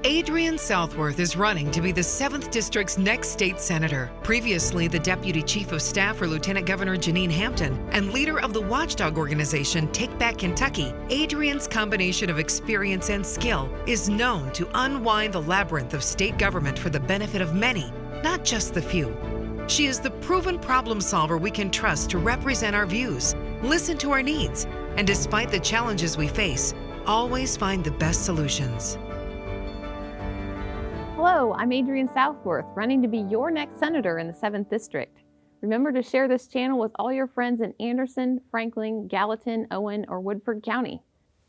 Adrienne Southworth is running to be the 7th District's next state senator. Previously the Deputy Chief of Staff for Lieutenant Governor Janine Hampton and leader of the watchdog organization Take Back Kentucky, Adrienne's combination of experience and skill is known to unwind the labyrinth of state government for the benefit of many, not just the few. She is the proven problem solver we can trust to represent our views, listen to our needs, and despite the challenges we face, always find the best solutions. Hello, I'm Adrienne Southworth, running to be your next senator in the 7th District. Remember to share this channel with all your friends in Anderson, Franklin, Gallatin, Owen, or Woodford County.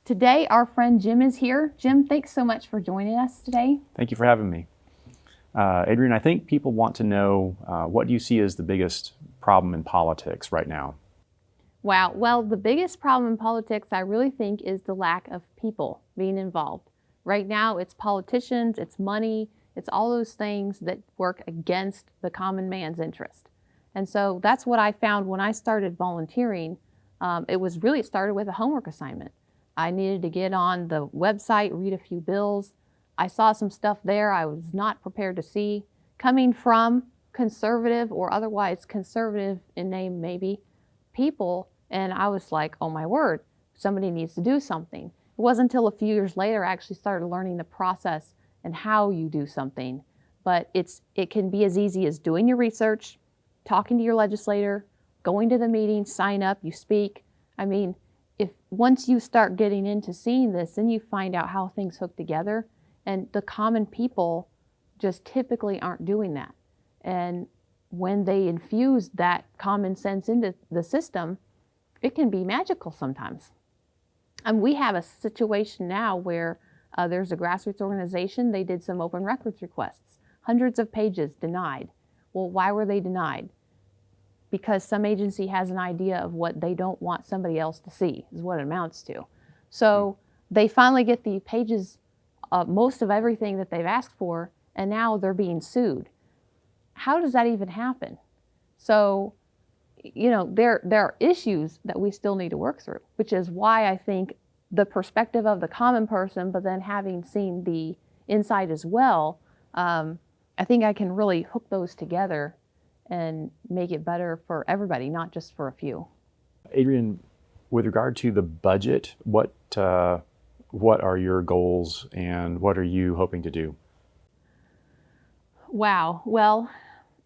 Today, our friend Jim is here. Jim, thanks so much for joining us today. Thank you for having me. Adrienne, I think people want to know what do you see as the biggest problem in politics right now? Wow, well, the biggest problem in politics, I really think, is the lack of people being involved. Right now, it's politicians, it's money, it's all those things that work against the common man's interest. And so that's what I found when I started volunteering. It started with a homework assignment. I needed to get on the website, read a few bills. I saw some stuff there I was not prepared to see. Coming from conservative or otherwise conservative in name maybe, people, and I was like, oh my word, somebody needs to do something. It wasn't until a few years later I actually started learning the process and how you do something. But it can be as easy as doing your research, talking to your legislator, going to the meeting, sign up, you speak. I mean, if once you start getting into seeing this, then you find out how things hook together. And the common people just typically aren't doing that. And when they infuse that common sense into the system, it can be magical sometimes. And we have a situation now where there's a grassroots organization. They did some open records requests, hundreds of pages denied. Well, why were they denied? Because some agency has an idea of what they don't want somebody else to see, is what it amounts to. So they finally get the pages, most of everything that they've asked for, and now they're being sued. How does that even happen? So, you know, there are issues that we still need to work through, which is why I think the perspective of the common person, but then having seen the inside as well, I think I can really hook those together and make it better for everybody, not just for a few. Adrienne, with regard to the budget, what are your goals and what are you hoping to do? Wow, well,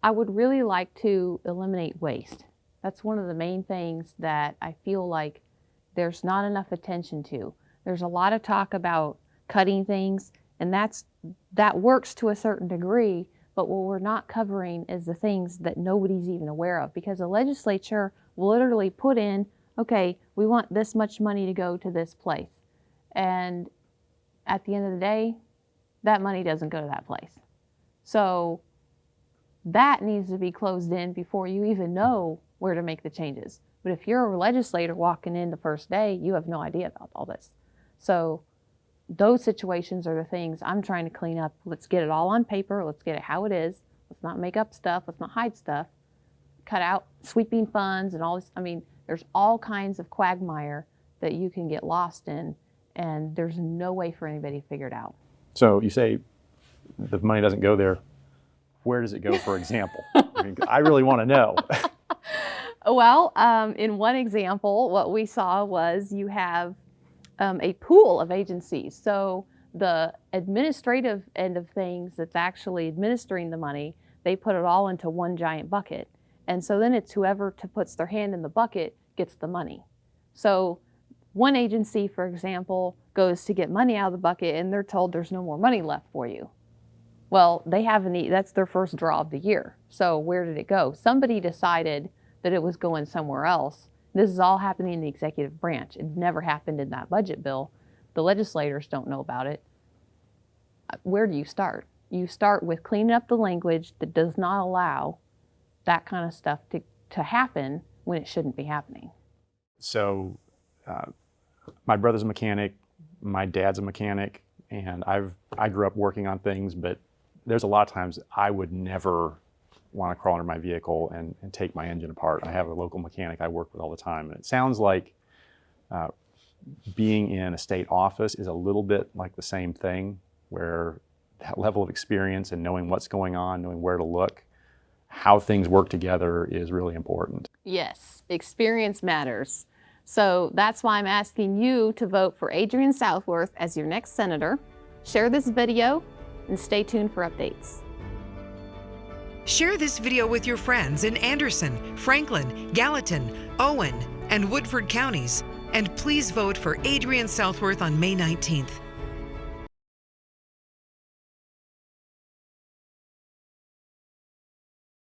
I would really like to eliminate waste. That's one of the main things that I feel like there's not enough attention to. There's a lot of talk about cutting things, and that works to a certain degree, but what we're not covering is the things that nobody's even aware of, because the legislature will literally put in, okay, we want this much money to go to this place. And at the end of the day, that money doesn't go to that place. So that needs to be closed in before you even know where to make the changes. But if you're a legislator walking in the first day, you have no idea about all this. So those situations are the things I'm trying to clean up. Let's get it all on paper. Let's get it how it is. Let's not make up stuff. Let's not hide stuff. Cut out sweeping funds and all this. I mean, there's all kinds of quagmire that you can get lost in, and there's no way for anybody to figure it out. So you say the money doesn't go there. Where does it go, for example? I mean, I really want to know. Well, in one example, what we saw was you have a pool of agencies. So the administrative end of things that's actually administering the money, they put it all into one giant bucket. And so then it's whoever puts their hand in the bucket gets the money. So one agency, for example, goes to get money out of the bucket and they're told there's no more money left for you. Well, that's their first draw of the year. So where did it go? Somebody decided that it was going somewhere else. This is all happening in the executive branch. It never happened in that budget bill. The legislators don't know about it. Where do you start? You start with cleaning up the language that does not allow that kind of stuff to happen when it shouldn't be happening. So my brother's a mechanic, my dad's a mechanic, and I grew up working on things, but there's a lot of times I would never want to crawl under my vehicle and take my engine apart. I have a local mechanic I work with all the time, and it sounds like being in a state office is a little bit like the same thing, where that level of experience and knowing what's going on, knowing where to look, how things work together is really important. Yes, experience matters. So that's why I'm asking you to vote for Adrienne Southworth as your next senator. Share this video and stay tuned for updates. Share this video with your friends in Anderson, Franklin, Gallatin, Owen, and Woodford counties. And please vote for Adrienne Southworth on May 19th.